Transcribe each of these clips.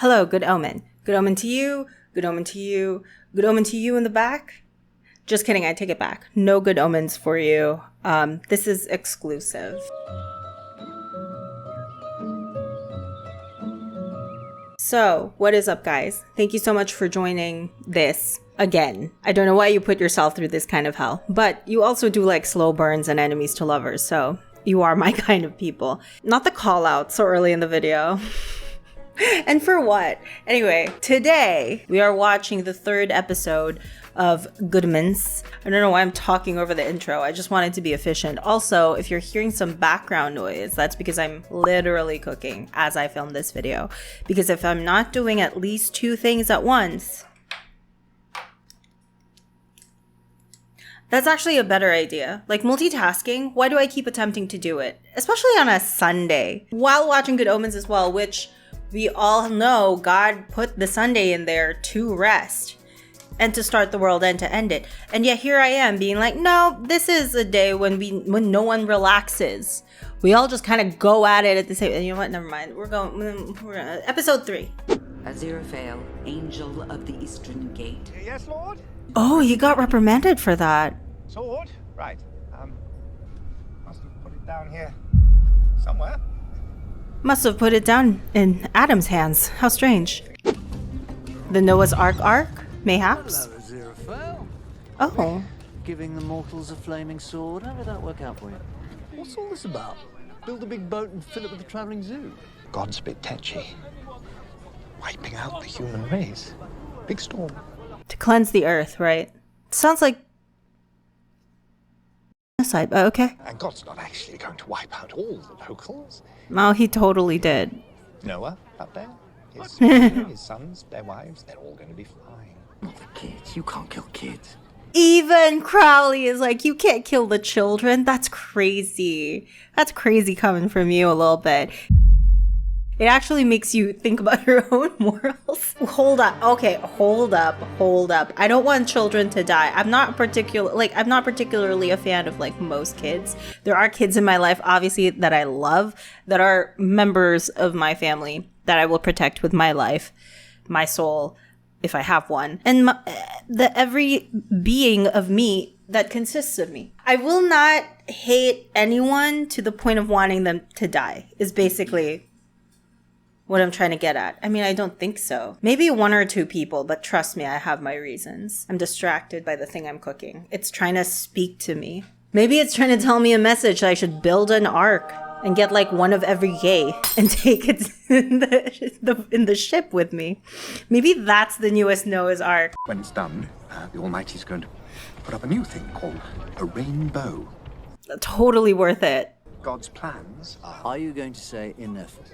Hello, good omen. Good omen to you, good omen to you, good omen to you in the back. Just kidding, I take it back. No good omens for you. This is exclusive. So, what is up, guys? Thank you so much for joining this again. I don't know why you put yourself through this kind of hell, but you also do like slow burns and enemies to lovers, so you are my kind of people. Not the call out so early in the video. And for what? Anyway, today we are watching the third episode of Goodmans. I don't know why I'm talking over the intro. I just wanted to be efficient. Also, if you're hearing some background noise, that's because I'm literally cooking as I film this video. Because if I'm not doing at least two things at once, that's actually a better idea. Like multitasking, why do I keep attempting to do it? Especially on a Sunday. While watching Good Omens as well, which we all know God put the Sunday in there to rest and to start the world and to end it. And yet here I am being like, no, this is a day when no one relaxes. We all just kind of go at it at the same. You know what? Never mind. We're going episode 3. Aziraphale, Angel of the Eastern Gate. Yes, Lord? Oh, he got reprimanded for that. Sword? Right. Must have put it down here somewhere. Must have put it down in Adam's hands. How strange. The Noah's Ark, mayhaps? Hello, Aziraphale. Oh. Giving the mortals a flaming sword. How did that work out for you? What's all this about? Build a big boat and fill it with a traveling zoo? God's a bit tetchy. Wiping out the human race. Big storm. To cleanse the earth, right? Sounds like genocide, but okay. And God's not actually going to wipe out all the locals. Oh, he totally did. Noah, up there, his family, his sons, their wives, they're all going to be fine. Not the kids. You can't kill kids. Even Crowley is like, you can't kill the children. That's crazy. That's crazy coming from you a little bit. It actually makes you think about your own morals. Hold up. Okay, hold up. I don't want children to die. I'm not particularly a fan of like most kids. There are kids in my life, obviously, that I love, that are members of my family that I will protect with my life, my soul, if I have one, and every being of me that consists of me. I will not hate anyone to the point of wanting them to die, is basically what I'm trying to get at. I mean, I don't think so. Maybe one or two people, but trust me, I have my reasons. I'm distracted by the thing I'm cooking. It's trying to speak to me. Maybe it's trying to tell me a message that I should build an ark and get like one of every yay and take it in the ship with me. Maybe that's the newest Noah's Ark. When it's done, the Almighty's going to put up a new thing called a rainbow. Totally worth it. God's plans Are you going to say Ineffable?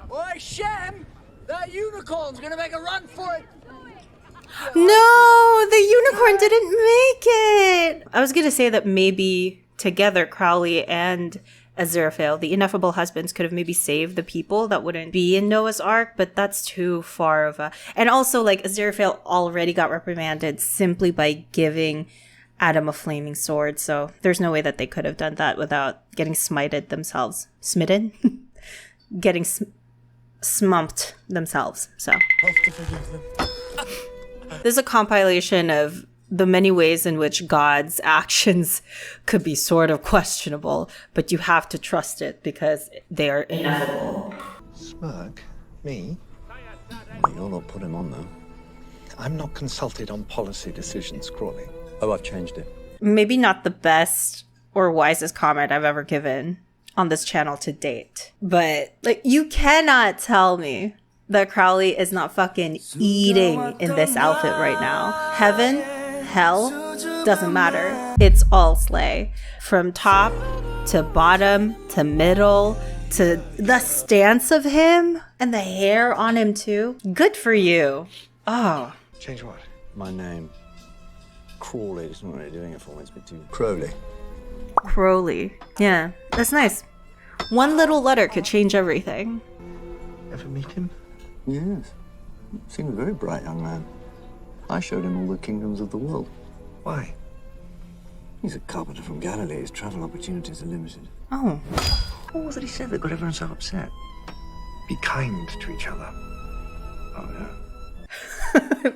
Oi, Shem! That unicorn's gonna make a run for it! No, the unicorn didn't make it. I was gonna say that maybe together Crowley and Aziraphale, the Ineffable husbands, could have maybe saved the people that wouldn't be in Noah's Ark, but that's too far of a... And also, like, Aziraphale already got reprimanded simply by giving Adam a flaming sword, so there's no way that they could have done that without getting smited themselves. Smitten? Getting smumped themselves, so. There's a compilation of the many ways in which God's actions could be sort of questionable, but you have to trust it because they are ineffable. Smirk? Me? Well, you're not put him on, though. I'm not consulted on policy decisions, Crawley. Oh, I've changed it. Maybe not the best or wisest comment I've ever given on this channel to date, but like, you cannot tell me that Crowley is not fucking eating in this outfit right now. Heaven, hell, doesn't matter. It's all slay. From top to bottom to middle to the stance of him and the hair on him too. Good for you. Oh. Change what? My name. Crawley. It's not really doing it for me. It's a bit too... Crowley. Crowley. Yeah, that's nice. One little letter could change everything. Ever meet him? Yes. Seemed a very bright young man. I showed him all the kingdoms of the world. Why? He's a carpenter from Galilee. His travel opportunities are limited. Oh. What was it he said that got everyone so upset? be kind to each other. Oh, no.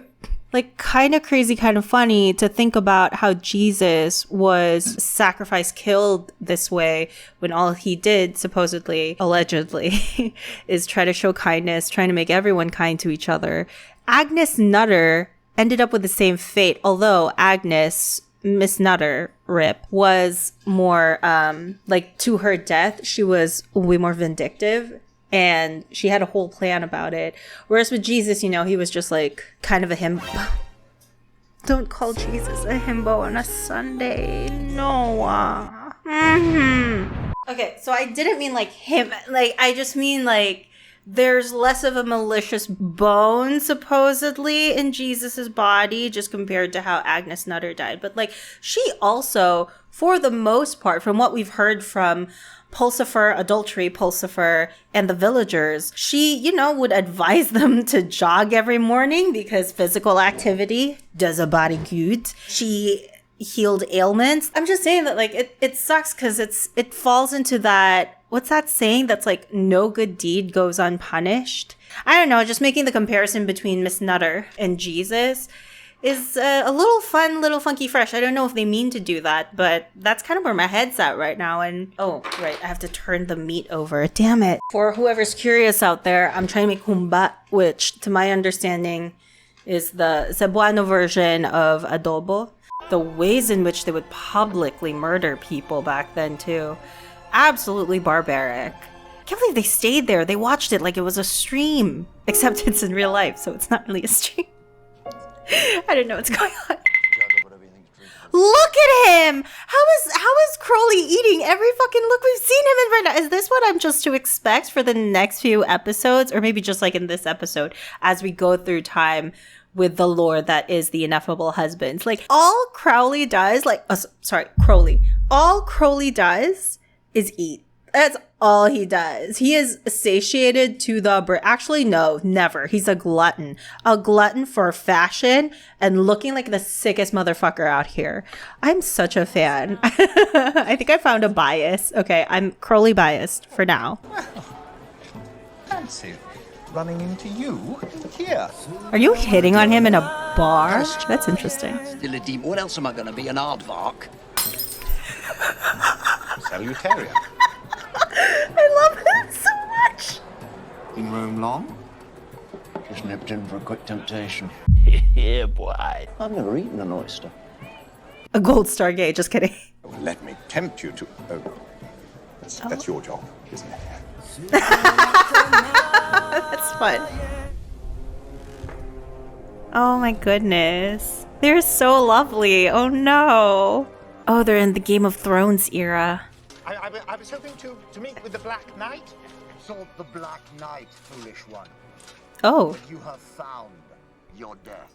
Like, kind of crazy, kind of funny to think about how Jesus was sacrificed, killed this way, when all he did, supposedly, allegedly, is try to show kindness, trying to make everyone kind to each other. Agnes Nutter ended up with the same fate, although Agnes, Miss Nutter, RIP, was more, like, to her death, she was way more vindictive. And she had a whole plan about it. Whereas with Jesus, you know, he was just like kind of a himbo. Don't call Jesus a himbo on a Sunday. Noah. Okay, so I didn't mean like him. Like, I just mean like there's less of a malicious bone, supposedly, in Jesus's body, just compared to how Agnes Nutter died. But like, she also, for the most part, from what we've heard from Pulsifer, Adultery, Pulsifer, and the villagers, she, you know, would advise them to jog every morning because physical activity does a body good. She healed ailments. I'm just saying that, like, it sucks because it falls into that, what's that saying that's like, no good deed goes unpunished? I don't know, just making the comparison between Miss Nutter and Jesus is a little fun, little funky fresh. I don't know if they mean to do that, but that's kind of where my head's at right now. And oh, right, I have to turn the meat over. Damn it. For whoever's curious out there, I'm trying to make humba, which to my understanding is the Cebuano version of adobo. The ways in which they would publicly murder people back then too. Absolutely barbaric. Can't believe they stayed there. They watched it like it was a stream. Except it's in real life, so it's not really a stream. I don't know what's going on. Look at him! How is Crowley eating every fucking look? We've seen him in right now. Is this what I'm just to expect for the next few episodes? Or maybe just like in this episode as we go through time with the lore that is the Ineffable Husbands. Like, all Crowley does, Crowley. All Crowley does is eat. That's all he does. He is satiated to the actually, no, never. He's a glutton. A glutton for fashion and looking like the sickest motherfucker out here. I'm such a fan. I think I found a bias. Okay, I'm Crowley biased for now. Fancy running into you here. Are you hitting on him in a bar? That's interesting. Still a deep. What else am I going to be? An aardvark? Salutarian. I love him so much. In Rome long? Just nipped in for a quick temptation. Yeah, boy. I've never eaten an oyster. A gold star gay, just kidding. Well, let me tempt you to... Oh, that's your job, isn't it? That's fun. Oh my goodness. They're so lovely. Oh no. Oh, they're in the Game of Thrones era. I was hoping to meet with the Black Knight. Sought the Black Knight, foolish one. Oh. You have found your death.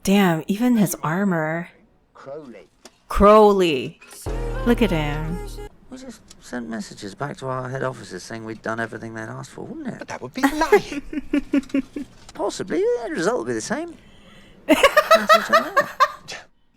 Damn, even his armor. Crowley. Look at him. We just sent messages back to our head offices saying we'd done everything they'd asked for, wouldn't it? But that would be lying. Possibly. The end result would be the same. Cancel each other out.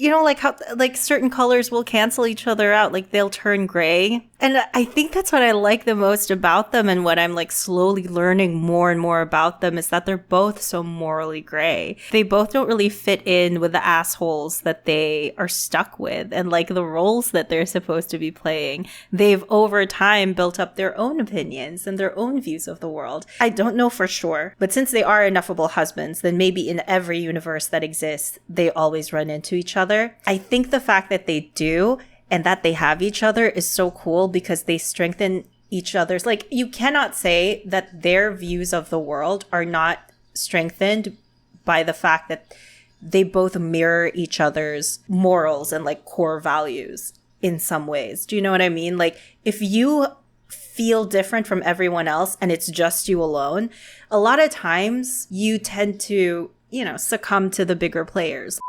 You know, like how like certain colors will cancel each other out, like they'll turn gray. And I think that's what I like the most about them, and what I'm like slowly learning more and more about them is that they're both so morally gray. They both don't really fit in with the assholes that they are stuck with and like the roles that they're supposed to be playing. They've over time built up their own opinions and their own views of the world. I don't know for sure, but since they are Ineffable Husbands, then maybe in every universe that exists, they always run into each other. I think the fact that they do and that they have each other is so cool because they strengthen each other's. Like, you cannot say that their views of the world are not strengthened by the fact that they both mirror each other's morals and like core values in some ways. Do you know what I mean? Like, if you feel different from everyone else and it's just you alone, a lot of times you tend to, you know, succumb to the bigger players.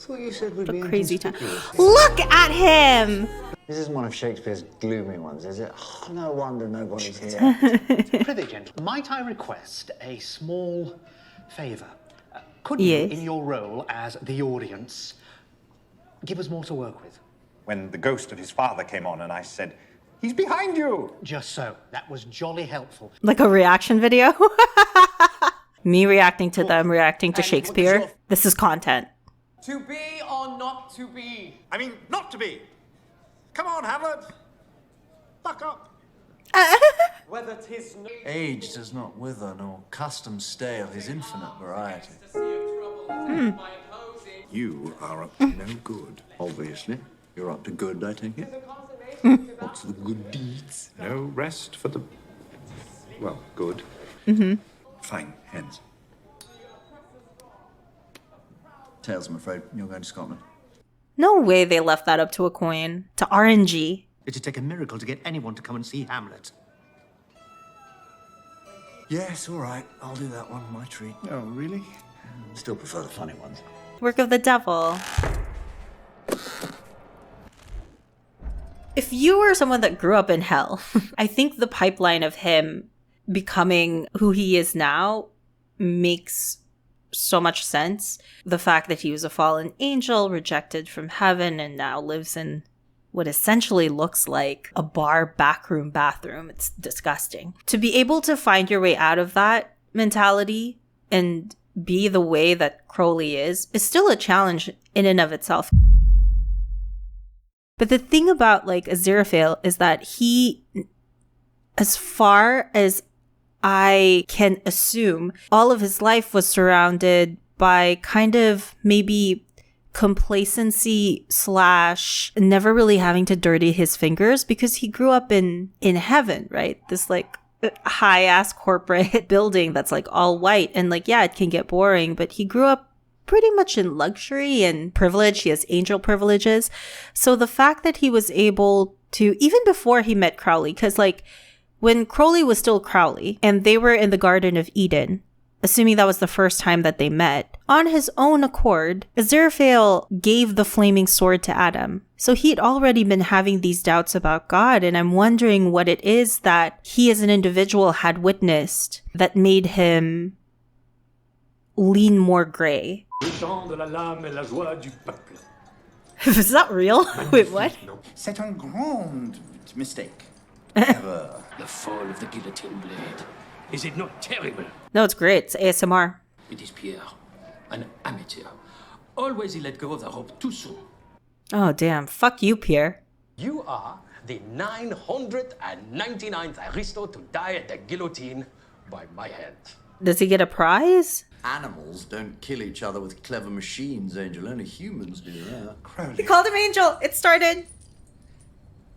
You said we'd be Crazy time. Look at him! This isn't one of Shakespeare's gloomy ones, is it? Oh, no wonder nobody's here. Prithee, gentlemen, might I request a small favour? Could you, in your role as the audience, give us more to work with? When the ghost of his father came on and I said, He's behind you! Just so. That was jolly helpful. Like a reaction video? Me reacting to them reacting to Shakespeare. This is content. To be or not to be? I mean, not to be. Come on, Hamlet. Fuck up. Whether 'tis no Age does not wither, nor custom stale his infinite variety. You are up to no good, obviously. You're up to good, I take it? What's the good deeds? No rest for the... well, good. Fine, hens. Tails, I'm afraid you're going to Scotland. No way they left that up to a coin. To RNG. It'd take a miracle to get anyone to come and see Hamlet. Yes, all right. I'll do that one. My treat. Oh, really? Still prefer the funny ones. Work of the devil. If you were someone that grew up in hell, I think the pipeline of him becoming who he is now makes so much sense. The fact that he was a fallen angel, rejected from heaven, and now lives in what essentially looks like a bar backroom bathroom. It's disgusting. To be able to find your way out of that mentality and be the way that Crowley is still a challenge in and of itself. But the thing about like Aziraphale is that he, as far as I can assume, all of his life was surrounded by kind of maybe complacency / never really having to dirty his fingers because he grew up in heaven, right? This like high ass corporate building that's like all white, and like, yeah, it can get boring, but he grew up pretty much in luxury and privilege. He has angel privileges. So the fact that he was able to, even before he met Crowley, because like when Crowley was still Crowley and they were in the Garden of Eden, assuming that was the first time that they met, on his own accord, Aziraphale gave the flaming sword to Adam. So he'd already been having these doubts about God, and I'm wondering what it is that he as an individual had witnessed that made him lean more gray. Is that real? Wait, what? C'est un grand mistake. The fall of the guillotine blade. Is it not terrible? No, it's great. It's ASMR. It is Pierre, an amateur. Always he let go of the rope too soon. Oh, damn. Fuck you, Pierre. You are the 999th aristo to die at the guillotine by my hand. Does he get a prize? Animals don't kill each other with clever machines, Angel. Only humans do that. He called him Angel. It started.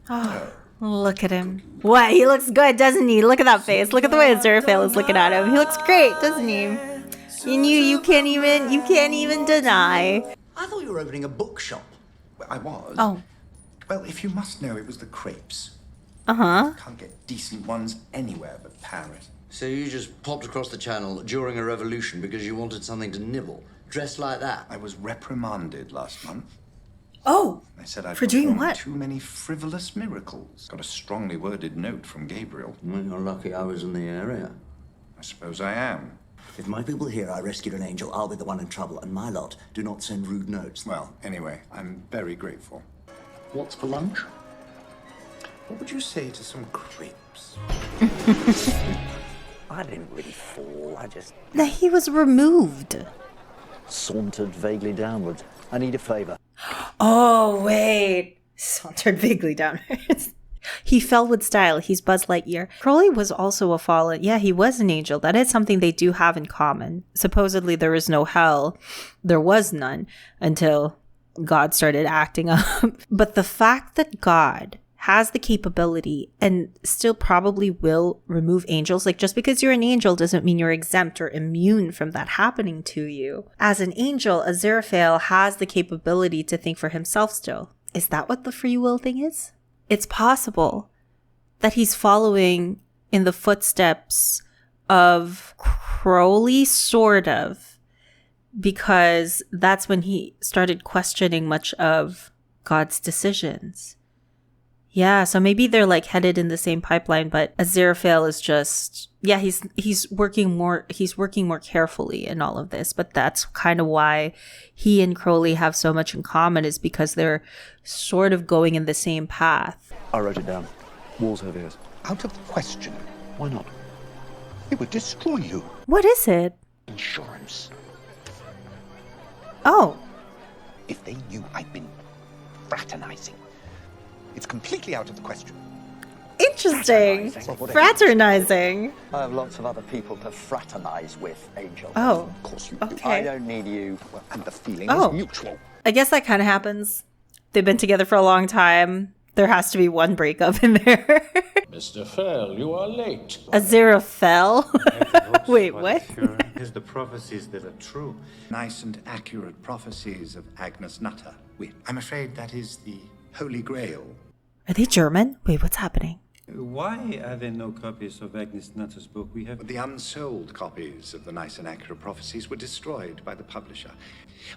Oh, look at him. What? He looks good, doesn't he? Look at that face. Look at the way Aziraphale is looking at him. He looks great, doesn't he? And you can't even deny. I thought you were opening a bookshop. Well, I was. Oh. Well, if you must know, it was the crepes. Uh-huh. Can't get decent ones anywhere but Paris. So you just popped across the channel during a revolution because you wanted something to nibble, dressed like that? I was reprimanded last month. Oh. They said I'd for doing performed what? too many frivolous miracles. Got a strongly worded note from Gabriel. Well, you're lucky I was in the area. I suppose I am. If my people hear I rescued an angel, I'll be the one in trouble, and my lot do not send rude notes. Well, anyway, I'm very grateful. What's for lunch? What would you say to some crepes? I didn't really fall, I just No, he was removed. Sauntered vaguely downwards. I need a favour. Oh, wait. Sauntered vaguely downwards. He fell with style. He's Buzz Lightyear. Crowley was also a fallen. Yeah, he was an angel. That is something they do have in common. Supposedly there is no hell. There was none until God started acting up. But the fact that God has the capability and still probably will remove angels, like just because you're an angel doesn't mean you're exempt or immune from that happening to you. As an angel, Aziraphale has the capability to think for himself still. Is that what the free will thing is? It's possible that he's following in the footsteps of Crowley, sort of, because that's when he started questioning much of God's decisions. Yeah, so maybe they're like headed in the same pipeline, but Aziraphale is just, yeah, he's working more carefully in all of this, but that's kind of why he and Crowley have so much in common, is because they're sort of going in the same path. I wrote it down. Walls over ears. Out of the question. Why not? It would destroy you. What is it? Insurance. Oh. If they knew I'd been fraternizing. It's completely out of the question. Interesting. Fraternizing. I have lots of other people to fraternize with, Angel. Oh. Of course you okay. do. I don't need you. Well, and the feeling Oh. is mutual. I guess that kind of happens. They've been together for a long time. There has to be one breakup in there. Mr. Fell, you are late. Aziraphale? Wait, what? It's the prophecies that are true. Nice and accurate prophecies of Agnes Nutter. Wait, I'm afraid that is the Holy Grail. Are they German? Wait, what's happening? Why are there no copies of Agnes Nutter's book? We have... The unsold copies of the Nice and Accurate Prophecies were destroyed by the publisher.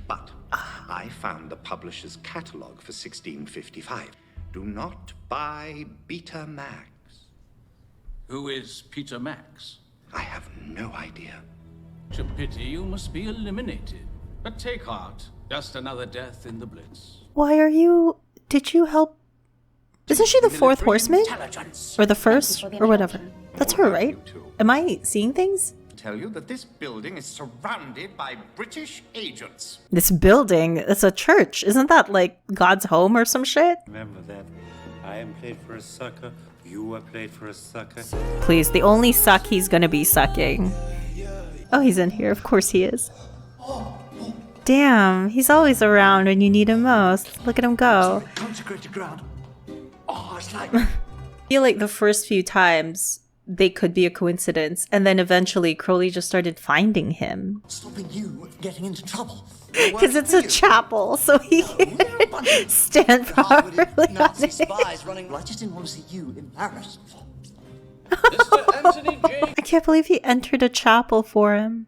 But I found the publisher's catalogue for 1655. Do not buy Beta Max. Who is Peter Max? I have no idea. To pity you must be eliminated. But take heart. Just another death in the blitz. Why are you... Did you help... Isn't she the fourth horseman? Or the first? Or whatever. That's her, right? Am I seeing things? Tell you that this building is surrounded by British agents. This building, it's a church. Isn't that like God's home or some shit? Remember that. I am played for a sucker. You are played for a sucker. Please, the only suck he's gonna be sucking. Oh, he's in here. Of course he is. Damn, he's always around when you need him most. Look at him go. Consecrated ground. Oh, it's like... I feel like the first few times they could be a coincidence, and then eventually Crowley just started finding him. Stopping you getting into trouble. Because it's a chapel, so he can stand properly on Nazi it. spies running. I just didn't want to see you embarrassed. Mr. Anthony J. I can't believe he entered a chapel for him.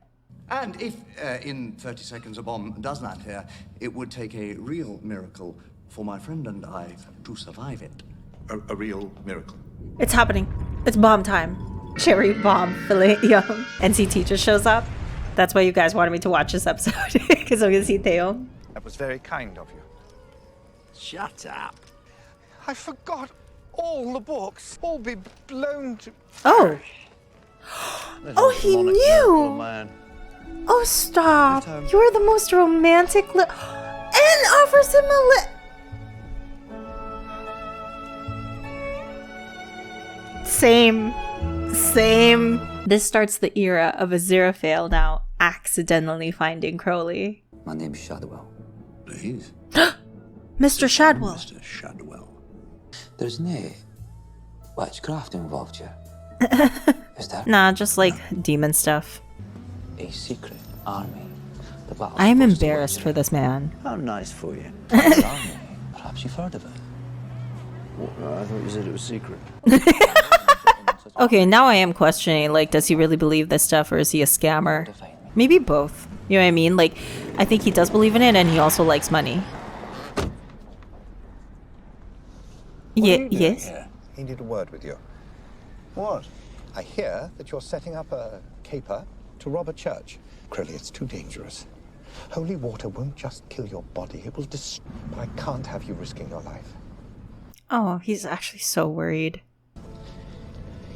And if in 30 seconds a bomb does land here, it would take a real miracle for my friend and I to survive it. A real miracle. It's happening. It's bomb time. Cherry bomb filet young. NC teacher shows up. That's why you guys wanted me to watch this episode. Because I'm going to see Theo. That was very kind of you. Shut up. I forgot all the books. All be blown to... Oh. Oh, he knew. Man. Oh, stop. You're the most romantic and offers him a Same. This starts the era of Aziraphale now accidentally finding Crowley. My name's Shadwell. Please. Mr. Shadwell. Mr. Shadwell. There's no witchcraft involved here. Is there? Nah, just like demon stuff. A secret army. The battle I am supposed to embarrassed for this man. How nice for you. An army. Perhaps you've heard of it. I thought you said it was secret. Okay, now I am questioning, like, does he really believe this stuff or is he a scammer? Maybe both. You know what I mean? Like, I think he does believe in it and he also likes money. Yes? Here? He needed a word with you. What? I hear that you're setting up a caper to rob a church. Crowley, it's too dangerous. Holy water won't just kill your body. It will destroy... I can't have you risking your life. Oh, he's actually so worried.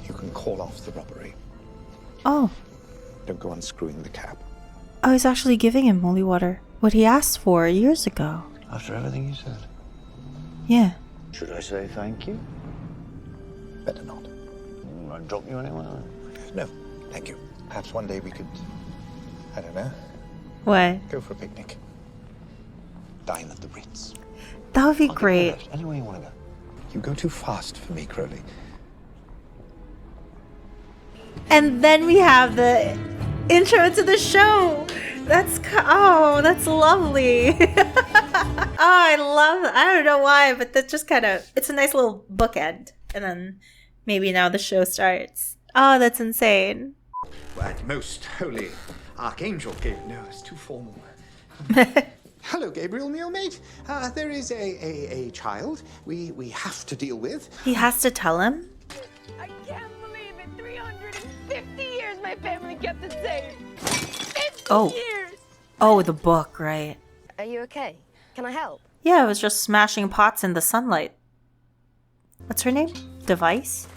You can call off the robbery. Oh. Don't go unscrewing the cap. Oh, he's actually giving him holy water. What he asked for years ago. After everything you said. Yeah. Should I say thank you? Better not. I drop you anywhere? No, thank you. Perhaps one day we could... I don't know. What? Go for a picnic. Dine at the Ritz. That would be great. Anywhere you want to go. You go too fast for me, Crowley. And then we have the intro to the show. That's lovely. I don't know why, but that's just kind of, it's a nice little bookend. And then maybe now the show starts. Oh, that's insane. At most holy Archangel Gabriel. No, it's too formal. Hello, Gabriel, Mealmate. There is a child we have to deal with. He has to tell him? I can't believe it. 350 years my family kept it safe. 50 years. Oh, the book, right. Are you okay? Can I help? Yeah, I was just smashing pots in the sunlight. What's her name? device?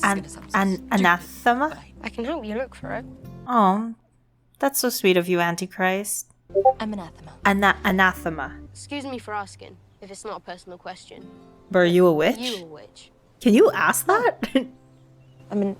Anathema? I can help you look for it. Oh, that's so sweet of you, Antichrist. I'm anathema. Anathema. Excuse me for asking, if it's not a personal question. But are you a witch? You a witch? Can you ask that? I'm an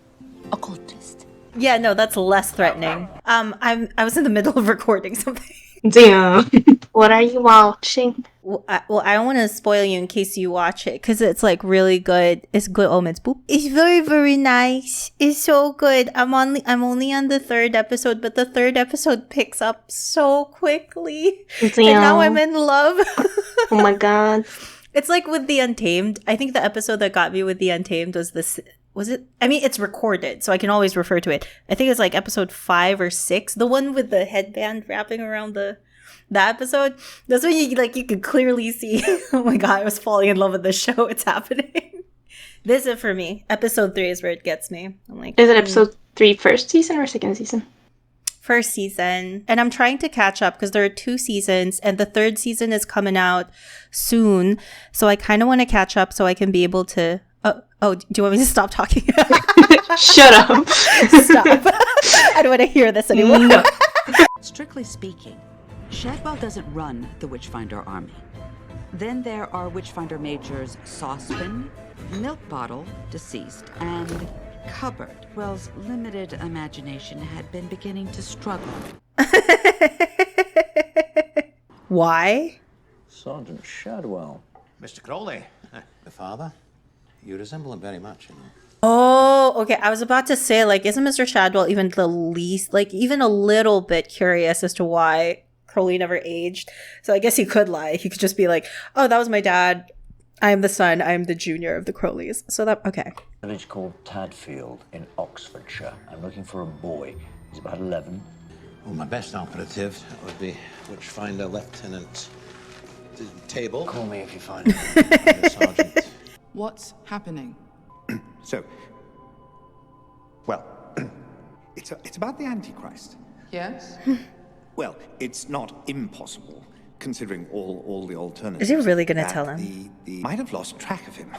occultist. Yeah, no, that's less threatening. I was in the middle of recording something. Damn. What are you watching? Well, I don't want to spoil you in case you watch it, because it's like really good. It's good omens. Boop. It's very, very nice. It's so good. I'm only on the 3rd episode, but the 3rd episode picks up so quickly. Damn. And now I'm in love. Oh my god. It's like with The Untamed. I think the episode that got me with The Untamed was this. Was it? I mean, it's recorded, so I can always refer to it. I think it's like episode 5 or 6. The one with the headband wrapping around that episode. That's when you could clearly see, oh my god, I was falling in love with the show. It's happening. This is for me. Episode 3 is where it gets me. I'm like, is it episode 3 first season or second season? First season. And I'm trying to catch up because there are 2 seasons and the 3rd season is coming out soon. So I kind of want to catch up so I can be able to... Oh, do you want me to stop talking? Shut up. Stop. I don't want to hear this anymore. No. Strictly speaking, Shadwell doesn't run the Witchfinder army. Then there are Witchfinder Majors Saucepan, Milk Bottle, deceased, and Cupboard. Well's limited imagination had been beginning to struggle. Why? Sergeant Shadwell. Mr. Crowley, The father? You resemble him very much, you know. Oh, okay. I was about to say, like, isn't Mr. Shadwell even the least, like, even a little bit curious as to why Crowley never aged? So I guess he could lie. He could just be like, oh, that was my dad. I am the son. I am the junior of the Crowleys. So that, okay. A village called Tadfield in Oxfordshire. I'm looking for a boy. He's about 11. Well, my best operative would be Witchfinder Lieutenant Table. Call me if you find him. Sergeant. What's happening? So, well, it's about the Antichrist. Yes? Well, it's not impossible, considering all the alternatives. Is he really going to tell him? They might have lost track of him.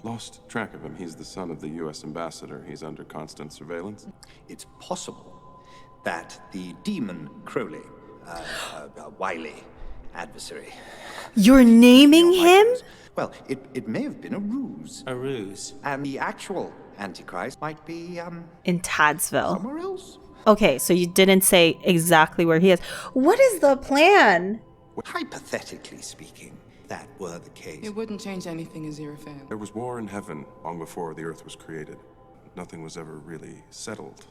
Lost track of him. He's the son of the U.S. ambassador. He's under constant surveillance. It's possible that the demon Crowley, wily adversary. You're naming him? Well, it may have been a ruse. A ruse. And the actual Antichrist might be, in Tadsville. somewhere else. Okay, so you didn't say exactly where he is. What is the plan? Hypothetically speaking, that were the case. It wouldn't change anything, Aziraphale. There was war in heaven long before the earth was created. Nothing was ever really settled.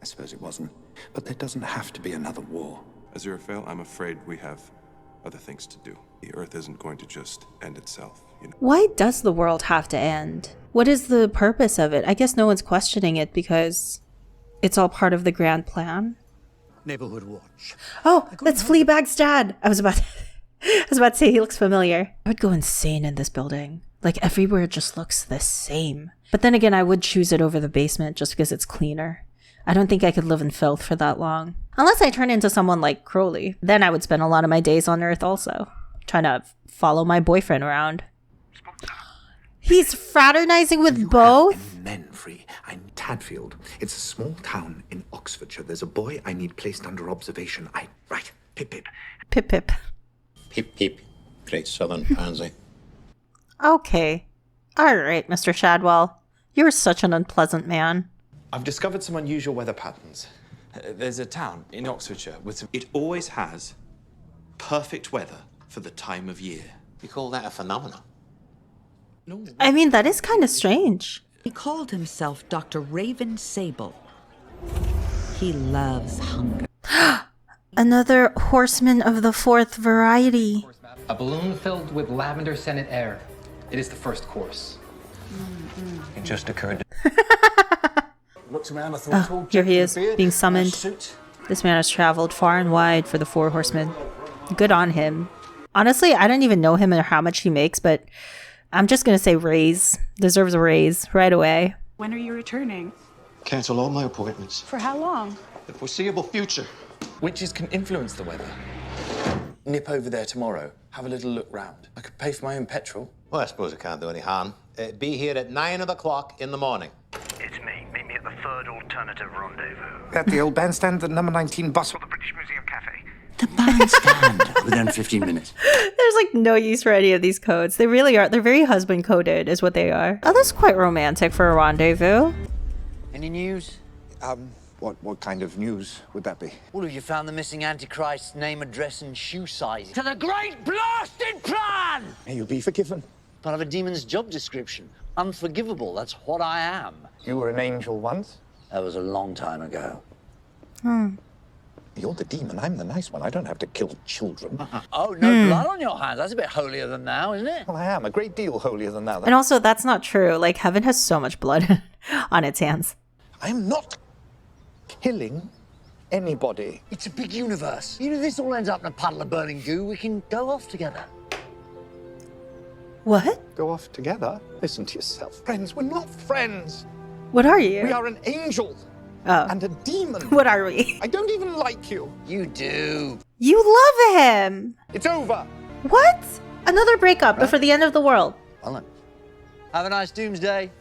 I suppose it wasn't. But there doesn't have to be another war. Aziraphale, I'm afraid we have other things to do. The earth isn't going to just end itself, you know. Why does the world have to end? What is the purpose of it? I guess no one's questioning it because it's all part of the grand plan. Neighborhood watch. Oh, that's Fleabag's dad. I was about to say he looks familiar. I would go insane in this building. Like everywhere just looks the same. But then again, I would choose it over the basement just because it's cleaner. I don't think I could live in filth for that long. Unless I turn into someone like Crowley. Then I would spend a lot of my days on Earth also. Trying to follow my boyfriend around. He's fraternizing with both? Men free. I'm Tadfield. It's a small town in Oxfordshire. There's a boy I need placed under observation. Right. Pip pip. Pip pip. Peep peep. Great southern pansy. Okay. Alright, Mr. Shadwell. You're such an unpleasant man. I've discovered some unusual weather patterns. There's a town in Oxfordshire with some... It always has perfect weather for the time of year. You call that a phenomenon? No. I mean, that is kind of strange. He called himself Dr. Raven Sable. He loves hunger. Another horseman of the fourth variety. A balloon filled with lavender-scented air. It is the first course. It just occurred. Looks around, I thought, Oh, here he is, being summoned. This man has traveled far and wide for the four horsemen. Good on him. Honestly, I don't even know him or how much he makes, but I'm just going to say raise. Deserves a raise right away. When are you returning? Cancel all my appointments. For how long? The foreseeable future. Witches can influence the weather. Nip over there tomorrow. have a little look round. I could pay for my own petrol. Well, I suppose it can't do any harm. Be here at 9 o'clock in the morning. It's me. Meet me at the third alternative rendezvous. At the old bandstand, the number 19 bus. Or the British Museum Cafe. The bandstand. Within 15 minutes. There's like no use for any of these codes. They really are. They're very husband coded, is what they are. Oh, that's quite romantic for a rendezvous. Any news? What kind of news would that be? Well, have you found the missing Antichrist's name, address, and shoe size? To the great blasted plan! May you be forgiven. Part of a demon's job description. Unforgivable, that's what I am. You were an angel once? That was a long time ago. You're the demon, I'm the nice one. I don't have to kill children. Oh, no blood on your hands. That's a bit holier than thou, isn't it? Well, I am a great deal holier than thou. And also, that's not true. Like, heaven has so much blood on its hands. I'm not killing anybody. It's a big universe. Even if this all ends up in a puddle of burning goo, we can go off together. What? Go off together? Listen to yourself. Friends, we're not friends. What are you? We are an angel. Oh. And a demon. What are we? I don't even like you. You do. You love him. It's over. What? Another breakup before the end of the world. Well then. Have a nice doomsday.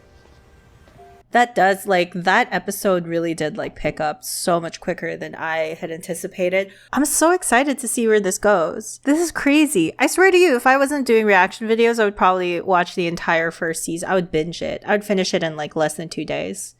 That does, like, that episode really did, like, pick up so much quicker than I had anticipated. I'm so excited to see where this goes. This is crazy. I swear to you, if I wasn't doing reaction videos, I would probably watch the entire first season. I would binge it. I would finish it in, like, less than 2 days.